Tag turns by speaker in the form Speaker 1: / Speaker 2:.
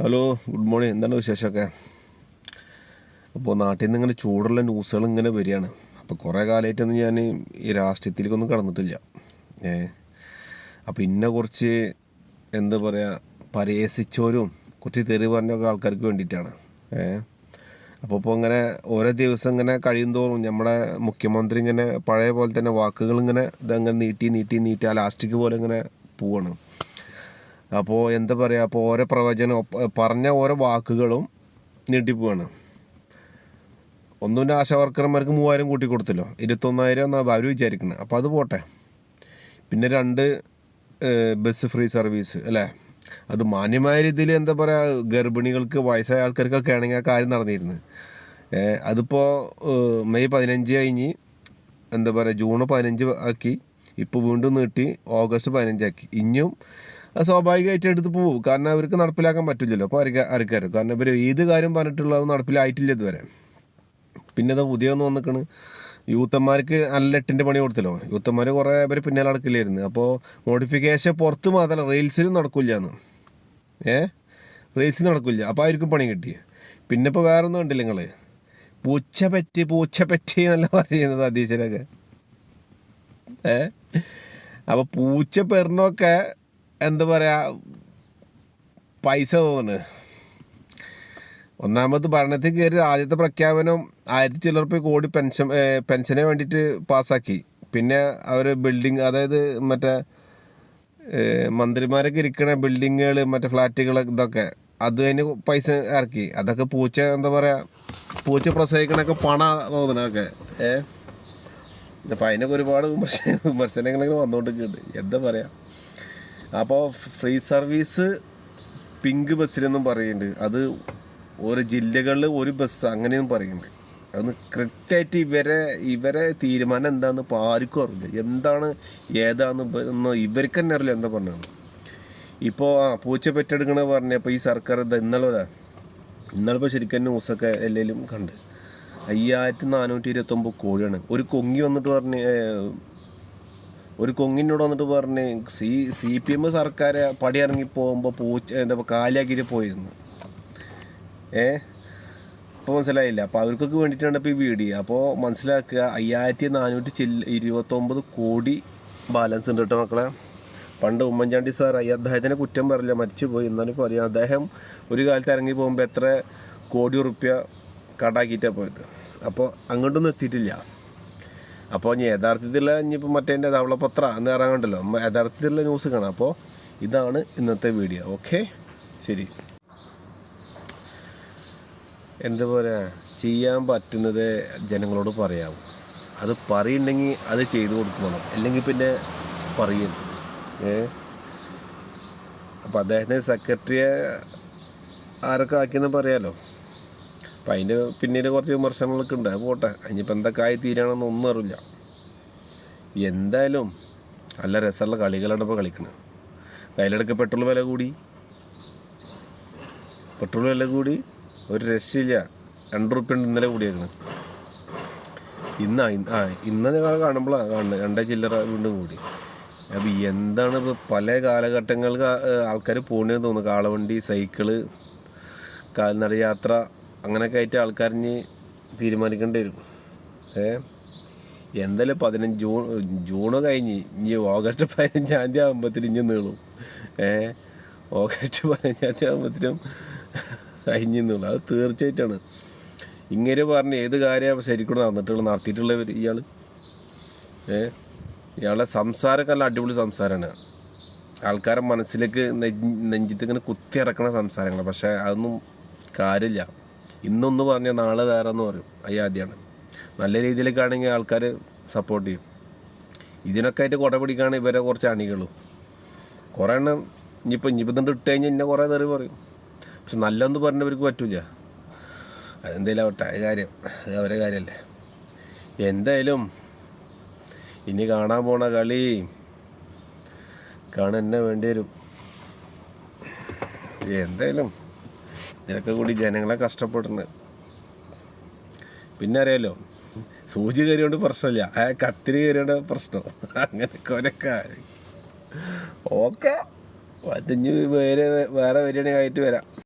Speaker 1: Hello, good morning. എന്താണ് വിശേഷമൊക്കെ? അപ്പോൾ നാട്ടിൽ നിന്ന് ഇങ്ങനെ ചൂടുള്ള ന്യൂസുകൾ ഇങ്ങനെ വരികയാണ്. അപ്പോൾ കുറേ കാലമായിട്ടൊന്നും ഞാൻ ഈ രാഷ്ട്രീയത്തിലേക്കൊന്നും കടന്നിട്ടില്ല. അപ്പോൾ ഇന്നെ കുറച്ച് എന്താ പറയുക, പരിഹസിച്ചവരും കുറച്ച് തെറി പറഞ്ഞൊക്കെ ആൾക്കാർക്ക് വേണ്ടിയിട്ടാണ്. അപ്പോൾ ഇങ്ങനെ ഓരോ ദിവസം ഇങ്ങനെ കഴിയുന്തോറും നമ്മുടെ മുഖ്യമന്ത്രി ഇങ്ങനെ പഴയ പോലെ തന്നെ വാക്കുകൾ ഇങ്ങനെ ഇതങ്ങനെ നീട്ടി നീട്ടി നീട്ടി ആ ലാസ്റ്റിക്ക് പോലെ ഇങ്ങനെ പോവാണ്. അപ്പോൾ എന്താ പറയുക, അപ്പോൾ ഓരോ പ്രവചനം പറഞ്ഞ ഓരോ വാക്കുകളും നീട്ടിപ്പോവാണ്. ഒന്നുമില്ല, ആശാവർക്കർമാർക്ക് 3000 കൂട്ടി കൊടുത്തല്ലോ, 21,000 എന്നാണ് അവർ വിചാരിക്കുന്നത്. അപ്പോൾ അത് പോട്ടെ. പിന്നെ 2 ബസ് ഫ്രീ സർവീസ് അല്ലേ, അത് മാന്യമായ രീതിയിൽ എന്താ പറയുക, ഗർഭിണികൾക്ക് വയസ്സായ ആൾക്കാർക്കൊക്കെ ആണെങ്കിൽ ആ കാര്യം നടന്നിരുന്നു. അതിപ്പോൾ മെയ് 15 കഴിഞ്ഞ് എന്താ പറയുക, ജൂൺ 15 ആക്കി, ഇപ്പോൾ വീണ്ടും നീട്ടി ഓഗസ്റ്റ് 15 ആക്കി. ഇനിയും സ്വാഭാവികമായിട്ട് എടുത്ത് പോകും, കാരണം അവർക്ക് നടപ്പിലാക്കാൻ പറ്റില്ലല്ലോ. അപ്പോൾ ആർക്കാരും, കാരണം ഇവർ ഏത് കാര്യം പറഞ്ഞിട്ടുള്ളത് നടപ്പിലായിട്ടില്ല ഇതുവരെ. പിന്നെ അത് പുതിയൊന്ന് വന്നിക്കണ്, യൂത്തന്മാർക്ക് നല്ല 8ൻ്റെ പണി കൊടുത്തല്ലോ. യൂത്തന്മാർ കുറേ പേര് പിന്നാലെ നടക്കില്ലായിരുന്നു. അപ്പോൾ മോഡിഫിക്കേഷൻ പുറത്ത് മാത്രമല്ല, റീൽസിലും നടക്കില്ല എന്ന്. റീൽസിൽ നടക്കില്ല, അപ്പോൾ ആയിരിക്കും പണി കിട്ടി. പിന്നെ ഇപ്പോൾ വേറെ ഒന്നും കണ്ടില്ല നിങ്ങൾ, പൂച്ച പറ്റി എന്നല്ല പറയുന്നത് അധീശരൊക്കെ. അപ്പോൾ പൂച്ച പെറിനൊക്കെ എന്താ പറയുക, പൈസ തോന്നുന്നു. ഒന്നാമത് ഭരണത്തിൽ കയറി ആദ്യത്തെ പ്രഖ്യാപനം 1000 ചില്ലറ കോടി പെൻഷന് വേണ്ടിയിട്ട് പാസ്സാക്കി. പിന്നെ അവർ ബിൽഡിങ്, അതായത് മറ്റേ മന്ത്രിമാരൊക്കെ ഇരിക്കണ ബിൽഡിങ്ങുകൾ, മറ്റേ ഫ്ലാറ്റുകൾ, ഇതൊക്കെ അത് അതിന് പൈസ ഇറക്കി. അതൊക്കെ പൂച്ച എന്താ പറയുക, പൂച്ച പ്രസവിക്കണൊക്കെ പണം തോന്നണൊക്കെ. അപ്പോൾ അതിനൊക്കെ ഒരുപാട് വിമർശനങ്ങളിങ്ങനെ വന്നുകൊണ്ടിരിക്കുന്നുണ്ട്. എന്താ പറയുക. അപ്പോൾ ഫ്രീ സർവീസ് പിങ്ക് ബസ്സിലെന്നും പറയുന്നുണ്ട്. അത് ഓരോ ജില്ലകളിൽ ഒരു ബസ് അങ്ങനെയും പറയുന്നുണ്ട്. അതൊന്ന് കൃത്യമായിട്ട് ഇവരെ തീരുമാനം എന്താണെന്ന് ഇപ്പോൾ ആർക്കും അറിയില്ല. എന്താണ് ഏതാണെന്ന് ഇവർക്ക് തന്നെ അറിയില്ല എന്താ പറഞ്ഞത്. ഇപ്പോൾ പൂച്ച പെറ്റെടുക്കണ പറഞ്ഞപ്പോൾ ഈ സർക്കാർ ഇന്നലെ ശരിക്കും ന്യൂസൊക്കെ എല്ലാവരും കണ്ട് 5429 കോടിയാണ്. ഒരു കൊങ്ങി വന്നിട്ട് ഒരു കൊങ്ങിനോട് വന്നിട്ട് പറഞ്ഞ് CPM സർക്കാർ പടിയിറങ്ങി പോകുമ്പോൾ എന്താ കാലിയാക്കിയിട്ട് പോയിരുന്നു. ഇപ്പോൾ മനസ്സിലായില്ല. അപ്പോൾ അവർക്കൊക്കെ വേണ്ടിയിട്ടാണ് ഇപ്പോൾ ഈ വീഡിയോ. അപ്പോൾ മനസ്സിലാക്കുക, 5429 കോടി ബാലൻസ് ഉണ്ട് കേട്ടോ മക്കളെ. പണ്ട് ഉമ്മൻചാണ്ടി സാർ, അദ്ദേഹത്തിനെ കുറ്റം പറയില്ല, മരിച്ചുപോയി, എന്നാലും പറയാം, അദ്ദേഹം ഒരു കാലത്ത് ഇറങ്ങി പോകുമ്പോൾ എത്ര കോടി റുപ്യ കടാക്കിയിട്ടാണ് പോയത്. അപ്പോൾ അങ്ങോട്ടൊന്നും എത്തിയിട്ടില്ല. അപ്പോൾ യഥാർത്ഥത്തിലുള്ള ഇനിയിപ്പോൾ മറ്റേ ധവളപത്ര എന്ന് പറയാനുണ്ടല്ലോ, യഥാർത്ഥത്തിലുള്ള ന്യൂസ് കാണാം. അപ്പോൾ ഇതാണ് ഇന്നത്തെ വീഡിയോ. ഓക്കെ, ശരി. എന്താ പറയുക, ചെയ്യാൻ പറ്റുന്നത് ജനങ്ങളോട് പറയാവും. അത് പറയുന്നുണ്ടെങ്കിൽ അത് ചെയ്തു കൊടുക്കണം, അല്ലെങ്കിൽ പിന്നെ പറയും. അപ്പോൾ അദ്ദേഹത്തിന് സെക്രട്ടറിയെ ആരൊക്കെ ആക്കിയെന്ന് പറയാമല്ലോ. അപ്പം അതിൻ്റെ പിന്നീട് കുറച്ച് വിമർശനങ്ങളൊക്കെ ഉണ്ട്. അത് പോട്ടെ, അതിനിപ്പോൾ എന്തൊക്കെ ആയി തീരാണെന്ന് ഒന്നും അറിയില്ല. എന്തായാലും നല്ല രസമുള്ള കളികളാണ് ഇപ്പോൾ കളിക്കുന്നത്. അതിലിടയ്ക്ക് പെട്രോൾ വില കൂടി ഒരു രക്ഷയില്ല. 2 റുപ്യ ഉണ്ട് ഇന്നലെ കൂടിയായിരുന്നു. ഇന്ന് ഞങ്ങൾ കാണുമ്പോഴാണ് കാണുന്നത് 2 ചില്ലറ വീണ്ടും കൂടി. അപ്പോൾ എന്താണ് ഇപ്പോൾ പല കാലഘട്ടങ്ങൾക്ക് ആൾക്കാർ പോകണമെന്ന് തോന്നുന്നു. കാളവണ്ടി, സൈക്കിള്, കാൽനട യാത്ര, അങ്ങനെയൊക്കെ ആയിട്ട് ആൾക്കാരിന് തീരുമാനിക്കേണ്ടി വരും. എന്തായാലും ജൂണ് കഴിഞ്ഞ് ഇനി ഓഗസ്റ്റ് 15-ാം തീയതി ആകുമ്പോഴത്തേനും ഇനി നീളും. ഓഗസ്റ്റ് 15-ാം തീയതി ആകുമ്പോഴത്തേനും കഴിഞ്ഞ് നീളും. അത് തീർച്ചയായിട്ടാണ്. ഇങ്ങനെ പറഞ്ഞ് ഏത് കാര്യമാണ് ശരിക്കും നടത്തിയിട്ടുള്ളവർ ഇയാളെ സംസാരമൊക്കെ നല്ല അടിപൊളി സംസാരമാണ്. ആൾക്കാരുടെ മനസ്സിലേക്ക് നെഞ്ചിത്ത് ഇങ്ങനെ കുത്തിയിറക്കണ സംസാരങ്ങൾ. പക്ഷേ അതൊന്നും കാര്യമില്ല. ഇന്നൊന്ന് പറഞ്ഞാൽ നാളെ വേറെ എന്ന് പറയും. ആദ്യമാണ് നല്ല രീതിയിലേക്കാണെങ്കിൽ ആൾക്കാർ സപ്പോർട്ട് ചെയ്യും. ഇതിനൊക്കെ ആയിട്ട് കുട പിടിക്കുകയാണ് ഇവരെ കുറച്ച് അണികളും. കുറേ എണ്ണം ഇനിയിപ്പോൾ ഇട്ട് കഴിഞ്ഞാൽ ഇന്നെ കുറേ തെറി പറയും. പക്ഷെ നല്ലതെന്ന് പറഞ്ഞവർക്ക് പറ്റില്ല. അതെന്തെങ്കിലും ആവട്ടെ, കാര്യം അത് അവരെ കാര്യമല്ലേ. എന്തായാലും ഇനി കാണാൻ പോണ കളി കാണാൻ തന്നെ വേണ്ടി വരും. എന്തായാലും ഇതിനൊക്കെ കൂടി ജനങ്ങളെ കഷ്ടപ്പെടുന്നത്. പിന്നെ അറിയാലോ, സൂചി കയറിയോണ്ട് പ്രശ്നമില്ല, കത്തിരി കയറിയോണ്ട് പ്രശ്നം. അങ്ങനെയൊക്കെ ഓരോ കാര്യം. ഓക്കെ, വേറെ വരികയാണെങ്കിൽ ആയിട്ട് വരാം.